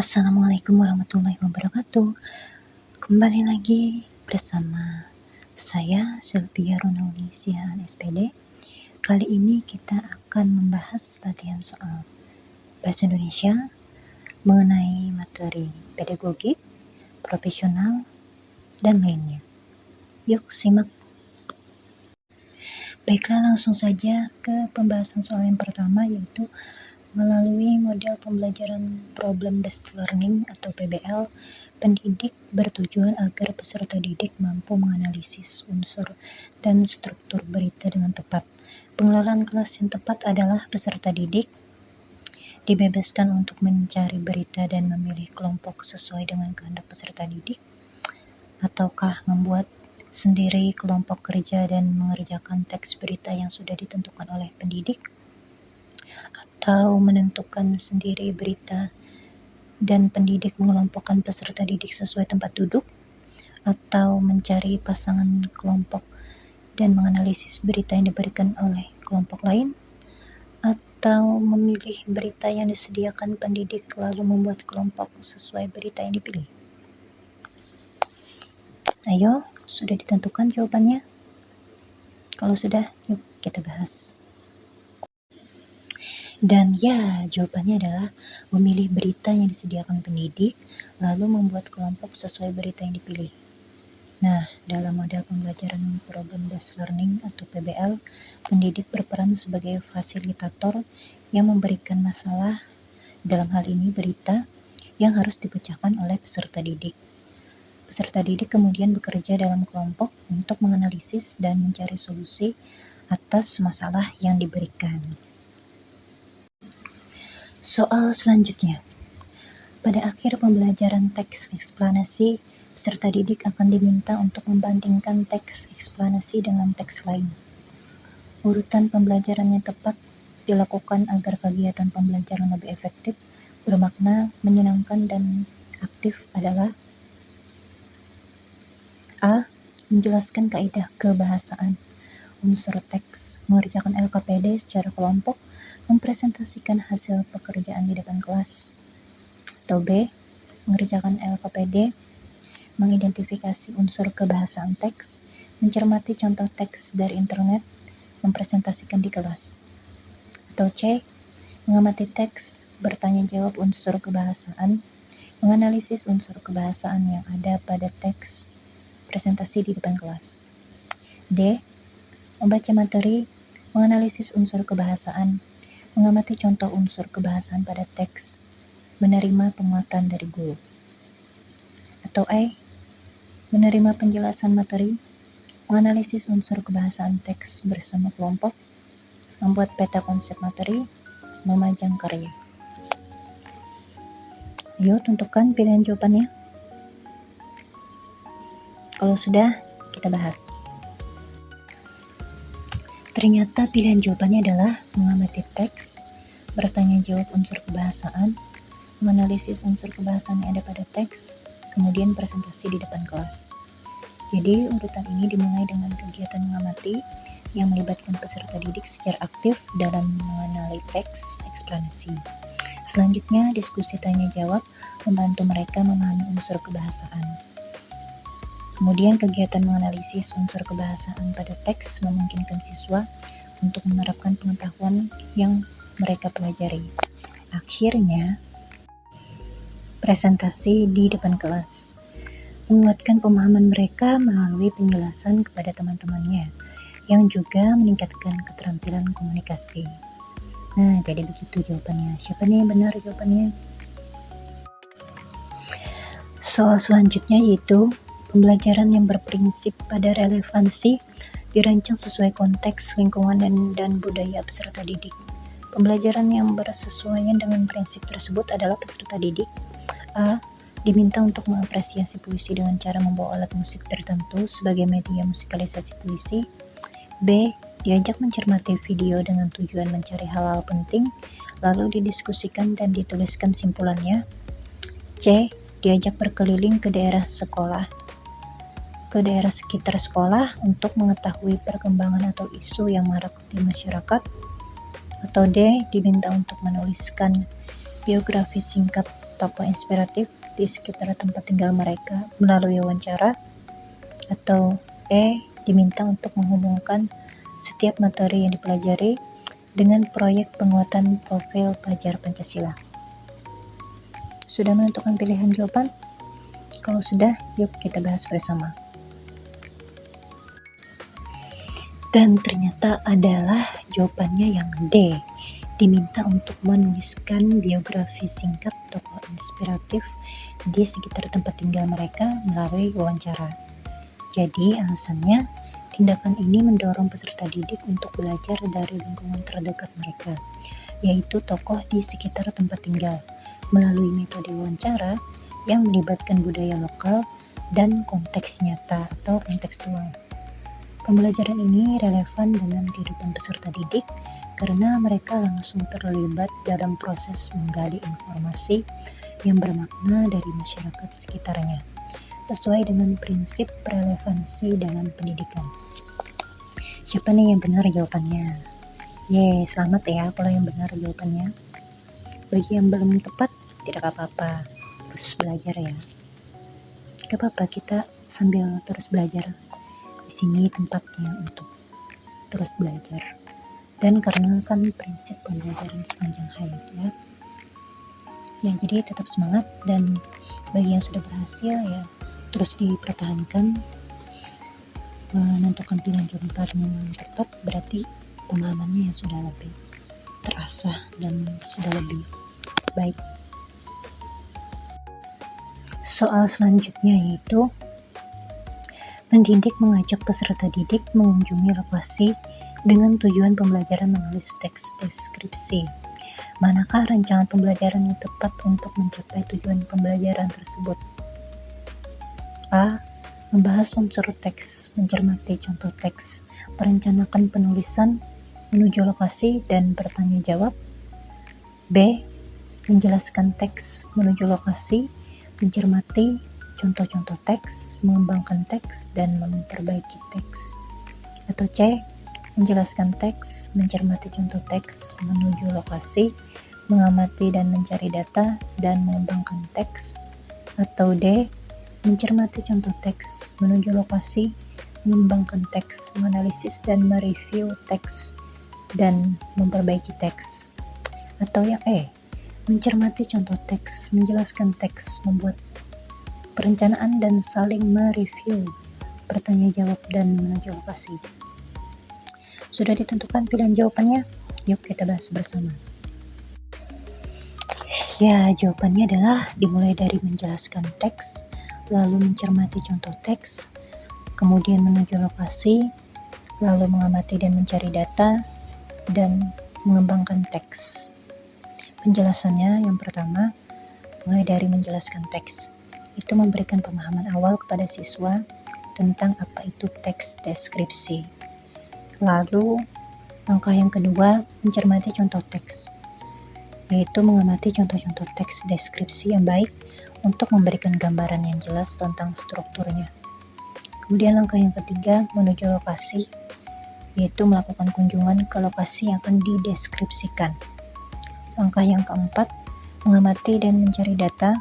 Assalamualaikum warahmatullahi wabarakatuh. Kembali lagi bersama saya Sylvia Ronaldi Sihan SPD. Kali ini kita akan membahas latihan soal bahasa Indonesia mengenai materi pedagogik, profesional, dan lainnya. Yuk simak. Baiklah, langsung saja ke pembahasan soal yang pertama, yaitu melalui model pembelajaran problem-based learning atau PBL, pendidik bertujuan agar peserta didik mampu menganalisis unsur dan struktur berita dengan tepat. Pengelolaan kelas yang tepat adalah peserta didik dibebaskan untuk mencari berita dan memilih kelompok sesuai dengan kehendak peserta didik, ataukah membuat sendiri kelompok kerja dan mengerjakan teks berita yang sudah ditentukan oleh pendidik, atau menentukan sendiri berita dan pendidik mengelompokkan peserta didik sesuai tempat duduk, atau mencari pasangan kelompok dan menganalisis berita yang diberikan oleh kelompok lain, atau memilih berita yang disediakan pendidik lalu membuat kelompok sesuai berita yang dipilih. Ayo, sudah ditentukan jawabannya? Kalau sudah, yuk kita bahas. Dan ya, jawabannya adalah memilih berita yang disediakan pendidik, lalu membuat kelompok sesuai berita yang dipilih. Nah, dalam model pembelajaran problem-based learning atau PBL, pendidik berperan sebagai fasilitator yang memberikan masalah, dalam hal ini berita, yang harus dipecahkan oleh peserta didik. Peserta didik kemudian bekerja dalam kelompok untuk menganalisis dan mencari solusi atas masalah yang diberikan. Soal selanjutnya. Pada akhir pembelajaran teks eksplanasi, peserta didik akan diminta untuk membandingkan teks eksplanasi dengan teks lain. Urutan pembelajaran yang tepat dilakukan agar kegiatan pembelajaran lebih efektif, bermakna, menyenangkan, dan aktif adalah: A. Menjelaskan kaidah kebahasaan, unsur teks, mengerjakan LKPD secara kelompok, mempresentasikan hasil pekerjaan di depan kelas. Atau B. Mengerjakan LKPD, mengidentifikasi unsur kebahasaan teks, mencermati contoh teks dari internet, mempresentasikan di kelas. Atau C. Mengamati teks, bertanya jawab unsur kebahasaan, menganalisis unsur kebahasaan yang ada pada teks, presentasi di depan kelas. D. Membaca materi, menganalisis unsur kebahasaan, mengamati contoh unsur kebahasaan pada teks, menerima penguatan dari guru. Atau E. Menerima penjelasan materi, menganalisis unsur kebahasaan teks bersama kelompok, membuat peta konsep materi, memajang karya. Ayo tentukan pilihan jawabannya. Kalau sudah, kita bahas. Ternyata pilihan jawabannya adalah mengamati teks, bertanya jawab unsur kebahasaan, menganalisis unsur kebahasaan yang ada pada teks, kemudian presentasi di depan kelas. Jadi urutan ini dimulai dengan kegiatan mengamati yang melibatkan peserta didik secara aktif dalam mengenali teks eksplanasi. Selanjutnya, diskusi tanya jawab membantu mereka memahami unsur kebahasaan. Kemudian kegiatan menganalisis unsur kebahasaan pada teks memungkinkan siswa untuk menerapkan pengetahuan yang mereka pelajari. Akhirnya, presentasi di depan kelas menguatkan pemahaman mereka melalui penjelasan kepada teman-temannya, yang juga meningkatkan keterampilan komunikasi. Nah, jadi begitu jawabannya. Siapa nih yang benar jawabannya? Soal selanjutnya yaitu pembelajaran yang berprinsip pada relevansi dirancang sesuai konteks, lingkungan, dan budaya peserta didik. Pembelajaran yang bersesuaian dengan prinsip tersebut adalah peserta didik: A. Diminta untuk mengapresiasi puisi dengan cara membawa alat musik tertentu sebagai media musikalisasi puisi. B. Diajak mencermati video dengan tujuan mencari hal-hal penting, lalu didiskusikan dan dituliskan simpulannya. C. Diajak berkeliling ke daerah sekitar sekolah untuk mengetahui perkembangan atau isu yang marak di masyarakat. Atau D. Diminta untuk menuliskan biografi singkat tokoh inspiratif di sekitar tempat tinggal mereka melalui wawancara. Atau E. Diminta untuk menghubungkan setiap materi yang dipelajari dengan proyek penguatan profil pelajar Pancasila. Sudah menentukan pilihan jawaban? Kalau sudah, yuk kita bahas bersama. Dan ternyata adalah jawabannya yang D. Diminta untuk menuliskan biografi singkat tokoh inspiratif di sekitar tempat tinggal mereka melalui wawancara. Jadi alasannya, tindakan ini mendorong peserta didik untuk belajar dari lingkungan terdekat mereka, yaitu tokoh di sekitar tempat tinggal, melalui metode wawancara yang melibatkan budaya lokal dan konteks nyata atau kontekstual. Pembelajaran ini relevan dengan kehidupan peserta didik karena mereka langsung terlibat dalam proses menggali informasi yang bermakna dari masyarakat sekitarnya, sesuai dengan prinsip relevansi dalam pendidikan. Siapa nih yang benar jawabannya? Selamat ya kalau yang benar jawabannya. Bagi yang belum tepat, tidak apa-apa, terus belajar ya. Gak apa-apa, kita sambil terus belajar. Di sini tempatnya untuk terus belajar. Dan karena kan prinsip pembelajaran sepanjang hayat ya. Ya, jadi tetap semangat, dan bagi yang sudah berhasil ya terus dipertahankan, menentukan pilihan jawaban yang tepat, berarti pemahamannya yang sudah lebih terasa dan sudah lebih baik. Soal selanjutnya yaitu pendidik mengajak peserta didik mengunjungi lokasi dengan tujuan pembelajaran menulis teks deskripsi. Manakah rancangan pembelajaran yang tepat untuk mencapai tujuan pembelajaran tersebut? A. Membahas unsur teks, mencermati contoh teks, merencanakan penulisan, menuju lokasi, dan bertanya jawab. B. Menjelaskan teks, menuju lokasi, mencermati contoh-contoh teks, mengembangkan teks, dan memperbaiki teks. Atau C. Menjelaskan teks, mencermati contoh teks, menuju lokasi, mengamati dan mencari data, dan mengembangkan teks. Atau D. Mencermati contoh teks, menuju lokasi, mengembangkan teks, menganalisis dan mereview teks, dan memperbaiki teks. Atau yang E. Mencermati contoh teks, menjelaskan teks, membuat perencanaan dan saling mereview, bertanya jawab, dan menuju lokasi. Sudah ditentukan pilihan jawabannya? Yuk kita bahas bersama. Ya, jawabannya adalah dimulai dari menjelaskan teks, lalu mencermati contoh teks, kemudian menuju lokasi, lalu mengamati dan mencari data, dan mengembangkan teks. Penjelasannya yang pertama, mulai dari menjelaskan teks. Itu memberikan pemahaman awal kepada siswa tentang apa itu teks deskripsi. Lalu, langkah yang kedua, mencermati contoh teks, yaitu mengamati contoh-contoh teks deskripsi yang baik untuk memberikan gambaran yang jelas tentang strukturnya. Kemudian langkah yang ketiga, menuju lokasi, yaitu melakukan kunjungan ke lokasi yang akan dideskripsikan. Langkah yang keempat, mengamati dan mencari data.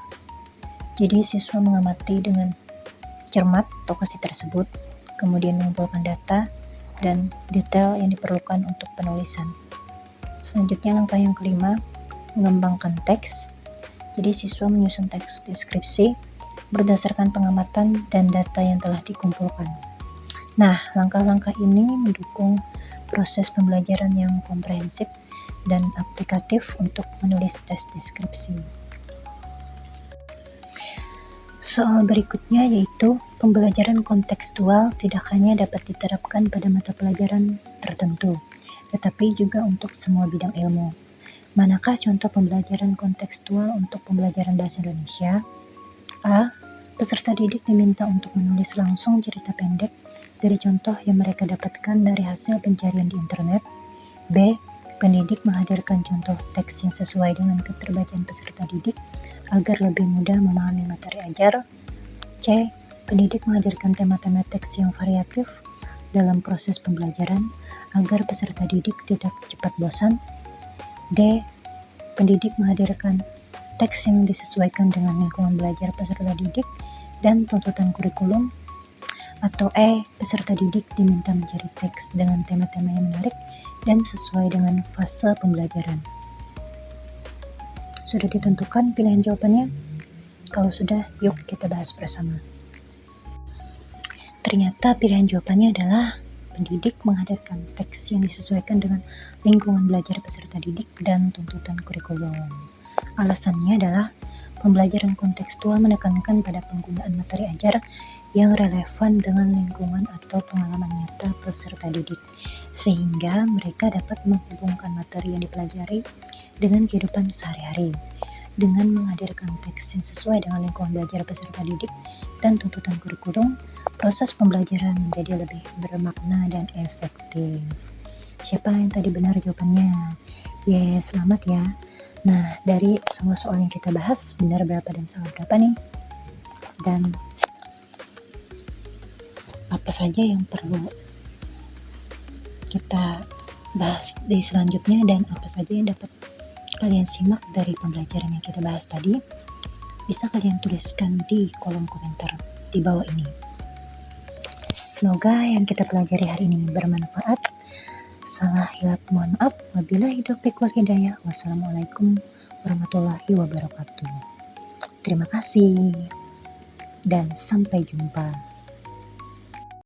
Jadi siswa mengamati dengan cermat lokasi tersebut, kemudian mengumpulkan data dan detail yang diperlukan untuk penulisan. Selanjutnya langkah yang kelima, mengembangkan teks. Jadi siswa menyusun teks deskripsi berdasarkan pengamatan dan data yang telah dikumpulkan. Nah, langkah-langkah ini mendukung proses pembelajaran yang komprehensif dan aplikatif untuk menulis tes deskripsi. Soal berikutnya yaitu pembelajaran kontekstual tidak hanya dapat diterapkan pada mata pelajaran tertentu, tetapi juga untuk semua bidang ilmu. Manakah contoh pembelajaran kontekstual untuk pembelajaran bahasa Indonesia? A. Peserta didik diminta untuk menulis langsung cerita pendek dari contoh yang mereka dapatkan dari hasil pencarian di internet. B. Pendidik menghadirkan contoh teks yang sesuai dengan keterbacaan peserta didik agar lebih mudah memahami materi ajar. C. Pendidik menghadirkan tema-tema teks yang variatif dalam proses pembelajaran agar peserta didik tidak cepat bosan. D. Pendidik menghadirkan teks yang disesuaikan dengan lingkungan belajar peserta didik dan tuntutan kurikulum. Atau E, peserta didik diminta mencari teks dengan tema-tema yang menarik dan sesuai dengan fase pembelajaran. Sudah ditentukan pilihan jawabannya? Kalau sudah, yuk kita bahas bersama. Ternyata pilihan jawabannya adalah pendidik menghadirkan teks yang disesuaikan dengan lingkungan belajar peserta didik dan tuntutan kurikulum. Alasannya adalah pembelajaran kontekstual menekankan pada penggunaan materi ajar yang relevan dengan lingkungan atau pengalaman nyata peserta didik, sehingga mereka dapat menghubungkan materi yang dipelajari dengan kehidupan sehari-hari. Dengan menghadirkan teks yang sesuai dengan lingkungan belajar peserta didik dan tuntutan kurikulum, proses pembelajaran menjadi lebih bermakna dan efektif. Siapa yang tadi benar jawabannya? Yes, selamat ya. Nah, dari semua soal yang kita bahas, benar berapa dan salah berapa nih? Dan apa saja yang perlu kita bahas di selanjutnya dan apa saja yang dapat kalian simak dari pembelajaran yang kita bahas tadi, bisa kalian tuliskan di kolom komentar di bawah ini. Semoga yang kita pelajari hari ini bermanfaat. Salah hilap mohon maaf. Wabillahi taufiq wal hidayah. Wassalamualaikum warahmatullahi wabarakatuh. Terima kasih dan sampai jumpa.